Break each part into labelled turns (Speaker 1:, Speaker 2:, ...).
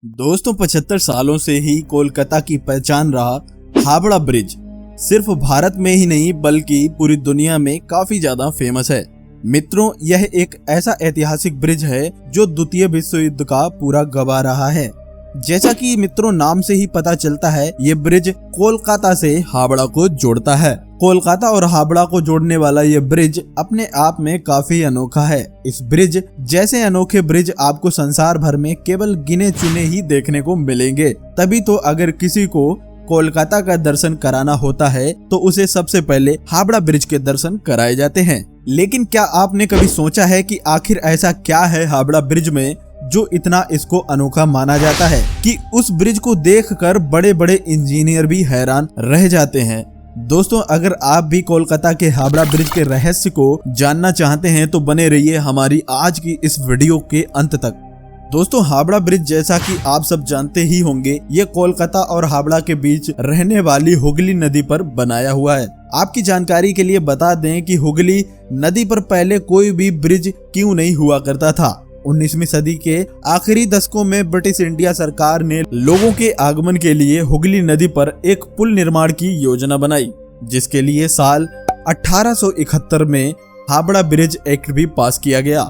Speaker 1: दोस्तों 75 सालों से ही कोलकाता की पहचान रहा हावड़ा ब्रिज सिर्फ भारत में ही नहीं बल्कि पूरी दुनिया में काफी ज्यादा फेमस है। मित्रों, यह एक ऐसा ऐतिहासिक ब्रिज है जो द्वितीय विश्व युद्ध का पूरा गवाह रहा है। जैसा कि मित्रों नाम से ही पता चलता है, ये ब्रिज कोलकाता से हावड़ा को जोड़ता है। कोलकाता और हावड़ा को जोड़ने वाला ये ब्रिज अपने आप में काफी अनोखा है। इस ब्रिज जैसे अनोखे ब्रिज आपको संसार भर में केवल गिने चुने ही देखने को मिलेंगे। तभी तो अगर किसी को कोलकाता का दर्शन कराना होता है तो उसे सबसे पहले हावड़ा ब्रिज के दर्शन कराए जाते हैं। लेकिन क्या आपने कभी सोचा है कि आखिर ऐसा क्या है हावड़ा ब्रिज में जो इतना इसको अनोखा माना जाता है कि उस ब्रिज को देखकर बड़े बड़े इंजीनियर भी हैरान रह जाते हैं। दोस्तों, अगर आप भी कोलकाता के हावड़ा ब्रिज के रहस्य को जानना चाहते हैं तो बने रहिए हमारी आज की इस वीडियो के अंत तक। दोस्तों, हावड़ा ब्रिज जैसा कि आप सब जानते ही होंगे, ये कोलकाता और हावड़ा के बीच रहने वाली हुगली नदी पर बनाया हुआ है। आपकी जानकारी के लिए बता दें कि हुगली नदी पर पहले कोई भी ब्रिज क्यों नहीं हुआ करता था। 19वीं सदी के आखिरी दशकों में ब्रिटिश इंडिया सरकार ने लोगों के आगमन के लिए हुगली नदी पर एक पुल निर्माण की योजना बनाई, जिसके लिए साल 1871 में हावड़ा ब्रिज एक्ट भी पास किया गया।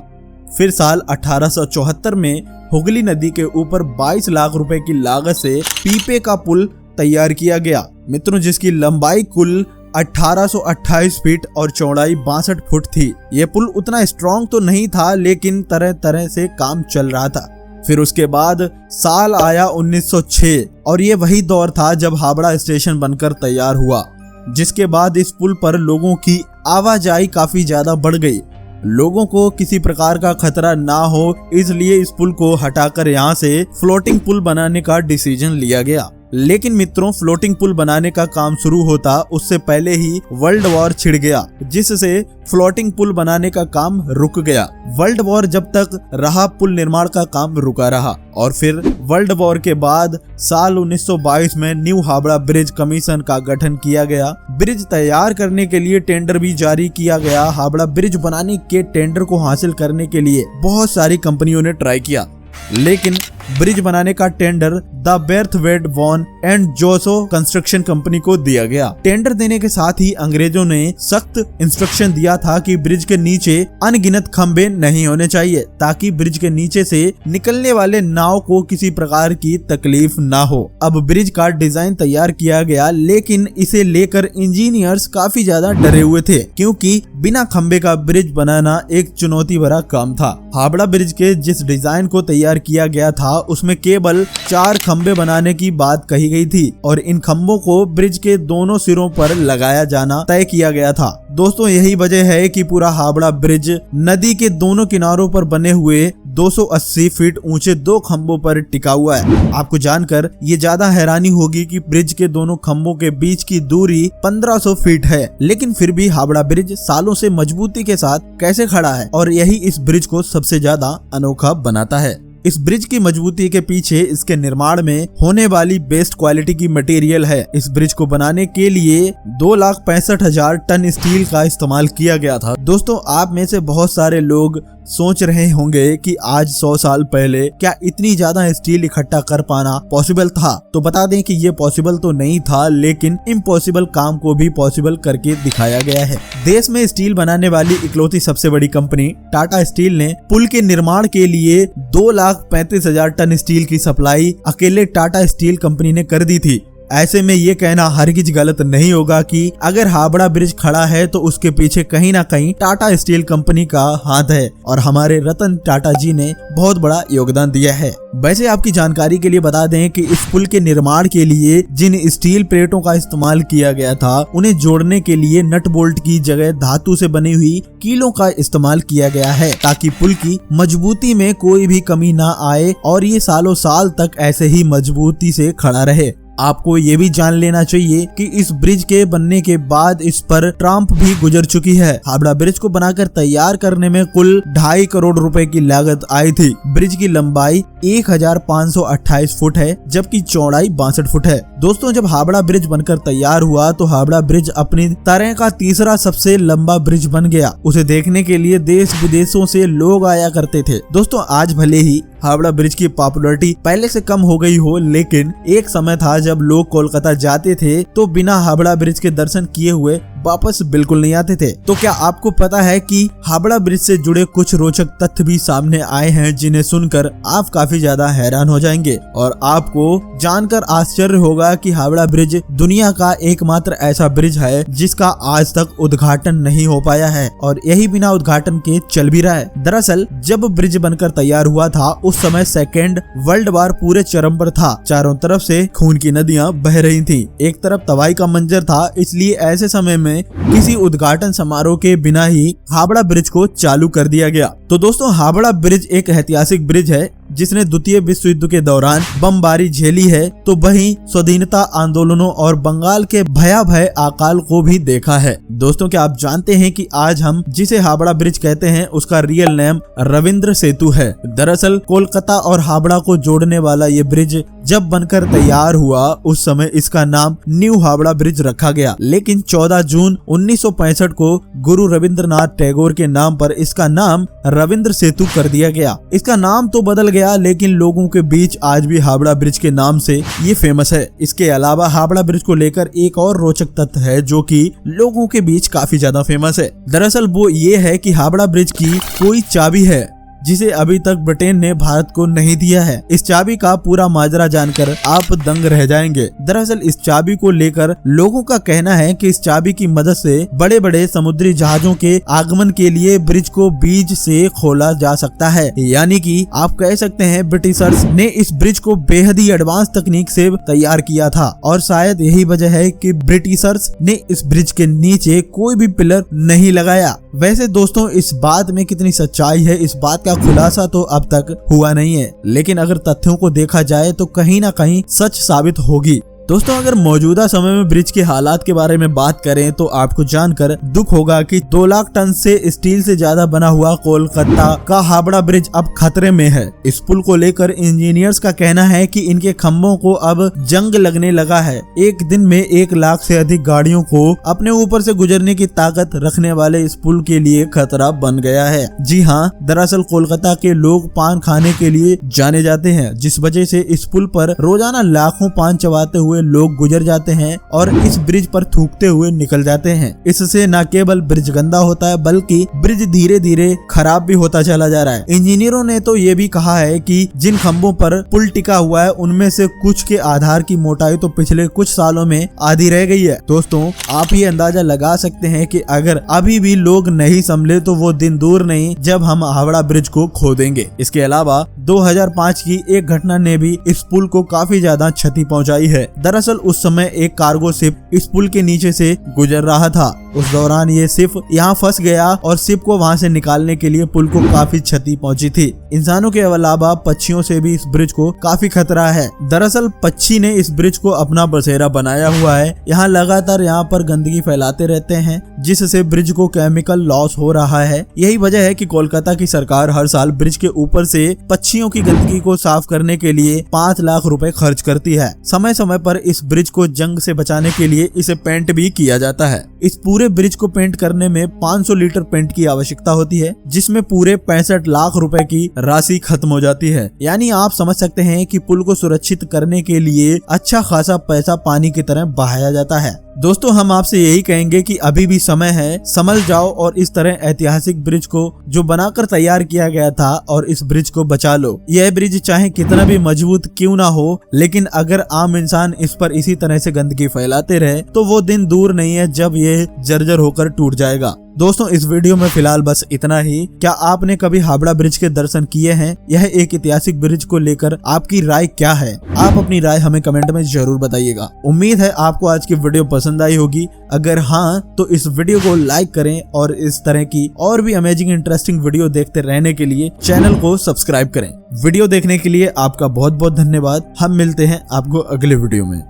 Speaker 1: फिर साल 1874 में हुगली नदी के ऊपर 22 लाख रुपए की लागत से पीपे का पुल तैयार किया गया। मित्रों, जिसकी लंबाई कुल 1828 फीट और चौड़ाई 62 फुट थी। ये पुल उतना स्ट्रॉन्ग तो नहीं था, लेकिन तरह तरह से काम चल रहा था। फिर उसके बाद साल आया 1906 और ये वही दौर था जब हावड़ा स्टेशन बनकर तैयार हुआ, जिसके बाद इस पुल पर लोगों की आवाजाही काफी ज्यादा बढ़ गई। लोगों को किसी प्रकार का खतरा ना हो, इसलिए इस पुल को हटाकर यहाँ से फ्लोटिंग पुल बनाने का डिसीजन लिया गया। लेकिन मित्रों, फ्लोटिंग पुल बनाने का काम शुरू होता उससे पहले ही वर्ल्ड वॉर छिड़ गया, जिससे फ्लोटिंग पुल बनाने का काम रुक गया। वर्ल्ड वॉर जब तक रहा, पुल निर्माण का काम रुका रहा और फिर वर्ल्ड वॉर के बाद साल 1922 में न्यू हावड़ा ब्रिज कमीशन का गठन किया गया। ब्रिज तैयार करने के लिए टेंडर भी जारी किया गया। हावड़ा ब्रिज बनाने के टेंडर को हासिल करने के लिए बहुत सारी कंपनियों ने ट्राई किया, लेकिन ब्रिज बनाने का टेंडर द बेर्थवेट वॉन एंड जोसो कंस्ट्रक्शन कंपनी को दिया गया। टेंडर देने के साथ ही अंग्रेजों ने सख्त इंस्ट्रक्शन दिया था कि ब्रिज के नीचे अनगिनत खंबे नहीं होने चाहिए, ताकि ब्रिज के नीचे से निकलने वाले नाव को किसी प्रकार की तकलीफ ना हो। अब ब्रिज का डिजाइन तैयार किया गया, लेकिन इसे लेकर इंजीनियर्स काफी ज्यादा डरे हुए थे, क्योंकि बिना खंबे का ब्रिज बनाना एक चुनौती भरा काम था। हावड़ा ब्रिज के जिस डिजाइन को तैयार किया गया था उसमें केवल 4 खंबे बनाने की बात कही गई थी और इन खंबों को ब्रिज के दोनों सिरों पर लगाया जाना तय किया गया था। दोस्तों, यही वजह है कि पूरा हावड़ा ब्रिज नदी के दोनों किनारों पर बने हुए 280 फीट ऊंचे 2 खंभों पर टिका हुआ है। आपको जानकर ये ज्यादा हैरानी होगी कि ब्रिज के दोनों खंभों के बीच की दूरी 1500 फीट है, लेकिन फिर भी हावड़ा ब्रिज सालों से मजबूती के साथ कैसे खड़ा है, और यही इस ब्रिज को सबसे ज्यादा अनोखा बनाता है। इस ब्रिज की मजबूती के पीछे इसके निर्माण में होने वाली बेस्ट क्वालिटी की मटेरियल है। इस ब्रिज को बनाने के लिए 2,65,000 टन स्टील का इस्तेमाल किया गया था। दोस्तों, आप में से बहुत सारे लोग सोच रहे होंगे कि आज 100 साल पहले क्या इतनी ज्यादा स्टील इकट्ठा कर पाना पॉसिबल था। तो बता दें कि ये पॉसिबल तो नहीं था, लेकिन इम्पॉसिबल काम को भी पॉसिबल करके दिखाया गया है। देश में स्टील बनाने वाली इकलौती सबसे बड़ी कंपनी टाटा स्टील ने पुल के निर्माण के लिए 2,35,000 टन स्टील की सप्लाई अकेले टाटा स्टील कंपनी ने कर दी थी। ऐसे में ये कहना हरगिज गलत नहीं होगा कि अगर हावड़ा ब्रिज खड़ा है तो उसके पीछे कहीं ना कहीं टाटा स्टील कंपनी का हाथ है, और हमारे रतन टाटा जी ने बहुत बड़ा योगदान दिया है। वैसे आपकी जानकारी के लिए बता दें कि इस पुल के निर्माण के लिए जिन स्टील प्लेटों का इस्तेमाल किया गया था, उन्हें जोड़ने के लिए नट बोल्ट की जगह धातु से बनी हुई कीलों का इस्तेमाल किया गया है, ताकि पुल की मजबूती में कोई भी कमी ना आए और ये सालों साल तक ऐसे ही मजबूती से खड़ा रहे। आपको ये भी जान लेना चाहिए कि इस ब्रिज के बनने के बाद इस पर ट्रम्प भी गुजर चुकी है। हावड़ा ब्रिज को बनाकर तैयार करने में कुल 2.5 करोड़ रुपए की लागत आई थी। ब्रिज की लंबाई 1528 फुट है, जबकि चौड़ाई 62 फुट है। दोस्तों, जब हावड़ा ब्रिज बनकर तैयार हुआ तो हावड़ा ब्रिज अपनी तरह का तीसरा सबसे लंबा ब्रिज बन गया। उसे देखने के लिए देश विदेशों से लोग आया करते थे। दोस्तों, आज भले ही हावड़ा ब्रिज की पॉपुलैरिटी पहले से कम हो गई हो, लेकिन एक समय था जब लोग कोलकाता जाते थे तो बिना हावड़ा ब्रिज के दर्शन किए हुए वापस बिल्कुल नहीं आते थे। तो क्या आपको पता है कि हावड़ा ब्रिज से जुड़े कुछ रोचक तथ्य भी सामने आए हैं, जिन्हें सुनकर आप काफी ज्यादा हैरान हो जाएंगे और आपको जानकर आश्चर्य होगा कि हावड़ा ब्रिज दुनिया का एकमात्र ऐसा ब्रिज है जिसका आज तक उद्घाटन नहीं हो पाया है और यही बिना उद्घाटन के चल भी रहा है। दरअसल जब ब्रिज बनकर तैयार हुआ था उस समय सेकेंड वर्ल्ड वॉर पूरे चरम पर था। चारों तरफ से खून की नदियां बह रही थीं। एक तरफ तबाही का मंजर था, इसलिए ऐसे समय में किसी उद्घाटन समारोह के बिना ही हावड़ा ब्रिज को चालू कर दिया गया। तो दोस्तों, हावड़ा ब्रिज एक ऐतिहासिक ब्रिज है जिसने द्वितीय विश्व युद्ध के दौरान बमबारी झेली है, तो वहीं स्वाधीनता आंदोलनों और बंगाल के भयावह अकाल को भी देखा है। दोस्तों, क्या आप जानते हैं कि आज हम जिसे हावड़ा ब्रिज कहते हैं उसका रियल नेम रविंद्र सेतु है। दरअसल कोलकाता और हावड़ा को जोड़ने वाला ये ब्रिज जब बनकर तैयार हुआ उस समय इसका नाम न्यू हावड़ा ब्रिज रखा गया, लेकिन 14 जून 1965 को गुरु रविंद्रनाथ टैगोर के नाम पर इसका नाम रविंद्र सेतु कर दिया गया। इसका नाम तो बदल गया, लेकिन लोगों के बीच आज भी हावड़ा ब्रिज के नाम से ये फेमस है। इसके अलावा हावड़ा ब्रिज को लेकर एक और रोचक तथ्य है जो कि लोगों के बीच काफी ज्यादा फेमस है। दरअसल वो ये है कि हावड़ा ब्रिज की कोई चाबी है जिसे अभी तक ब्रिटेन ने भारत को नहीं दिया है। इस चाबी का पूरा माजरा जानकर आप दंग रह जाएंगे। दरअसल इस चाबी को लेकर लोगों का कहना है कि इस चाबी की मदद से बड़े बड़े समुद्री जहाजों के आगमन के लिए ब्रिज को बीज से खोला जा सकता है। यानी कि आप कह सकते हैं ब्रिटिशर्स ने इस ब्रिज को बेहद ही एडवांस तकनीक से तैयार किया था और शायद यही वजह है कि ब्रिटिशर्स ने इस ब्रिज के नीचे कोई भी पिलर नहीं लगाया। वैसे दोस्तों, इस बात में कितनी सच्चाई है इस बात का खुलासा तो अब तक हुआ नहीं है, लेकिन अगर तथ्यों को देखा जाए तो कहीं ना कहीं सच साबित होगी। दोस्तों, अगर मौजूदा समय में ब्रिज के हालात के बारे में बात करें तो आपको जानकर दुख होगा कि 2 लाख टन से स्टील से ज्यादा बना हुआ कोलकाता का हावड़ा ब्रिज अब खतरे में है। इस पुल को लेकर इंजीनियर्स का कहना है कि इनके खंभों को अब जंग लगने लगा है। एक दिन में 1 लाख से अधिक गाड़ियों को अपने ऊपर से गुजरने की ताकत रखने वाले इस पुल के लिए खतरा बन गया है। जी हाँ, दरअसल कोलकाता के लोग पान खाने के लिए जाने जाते हैं, जिस वजह से इस पुल पर रोजाना लाखों पान चबाते हुए लोग गुजर जाते हैं और इस ब्रिज पर थूकते हुए निकल जाते हैं। इससे न केवल ब्रिज गंदा होता है बल्कि ब्रिज धीरे धीरे खराब भी होता चला जा रहा है। इंजीनियरों ने तो ये भी कहा है कि जिन खंभों पर पुल टिका हुआ है उनमें से कुछ के आधार की मोटाई तो पिछले कुछ सालों में आधी रह गई है। दोस्तों, आप ये अंदाजा लगा सकते हैं कि अगर अभी भी लोग नहीं संभले तो वो दिन दूर नहीं जब हम हावड़ा ब्रिज को खो देंगे। इसके अलावा 2005 की एक घटना ने भी इस पुल को काफी ज्यादा क्षति पहुंचाई है। दरअसल उस समय एक कार्गो शिप इस पुल के नीचे से गुजर रहा था। उस दौरान ये शिप यहाँ फंस गया और शिप को वहाँ से निकालने के लिए पुल को काफी क्षति पहुंची थी। इंसानों के अलावा पक्षियों से भी इस ब्रिज को काफी खतरा है। दरअसल पक्षी ने इस ब्रिज को अपना बसेरा बनाया हुआ है। यहाँ लगातार यहाँ पर गंदगी फैलाते रहते हैं जिससे ब्रिज को केमिकल लॉस हो रहा है। यही वजह है कि कोलकाता की सरकार हर साल ब्रिज के ऊपर से पक्षियों की गंदगी को साफ करने के लिए 5 लाख रुपए खर्च करती है। समय समय पर इस ब्रिज को जंग से बचाने के लिए इसे पेंट भी किया जाता है। इस पूरे ब्रिज को पेंट करने में 500 लीटर पेंट की आवश्यकता होती है, जिसमें पूरे 65 लाख रुपए की राशि खत्म हो जाती है। यानी आप समझ सकते हैं कि पुल को सुरक्षित करने के लिए अच्छा खासा पैसा पानी की तरह बहाया जाता है। दोस्तों, हम आपसे यही कहेंगे कि अभी भी समय है, संभल जाओ और इस तरह ऐतिहासिक ब्रिज को जो बनाकर तैयार किया गया था और इस ब्रिज को बचा लो। यह ब्रिज चाहे कितना भी मजबूत क्यों ना हो, लेकिन अगर आम इंसान इस पर इसी तरह से गंदगी फैलाते रहे तो वो दिन दूर नहीं है जब ये जर्जर होकर टूट जाएगा। दोस्तों, इस वीडियो में फिलहाल बस इतना ही। क्या आपने कभी हावड़ा ब्रिज के दर्शन किए हैं? यह एक ऐतिहासिक ब्रिज को लेकर आपकी राय क्या है? आप अपनी राय हमें कमेंट में जरूर बताइएगा। उम्मीद है आपको आज की वीडियो पसंद आई होगी। अगर हाँ, तो इस वीडियो को लाइक करें और इस तरह की और भी अमेजिंग इंटरेस्टिंग वीडियो देखते रहने के लिए चैनल को सब्सक्राइब करें। वीडियो देखने के लिए आपका बहुत बहुत धन्यवाद। हम मिलते हैं आपको अगले वीडियो में।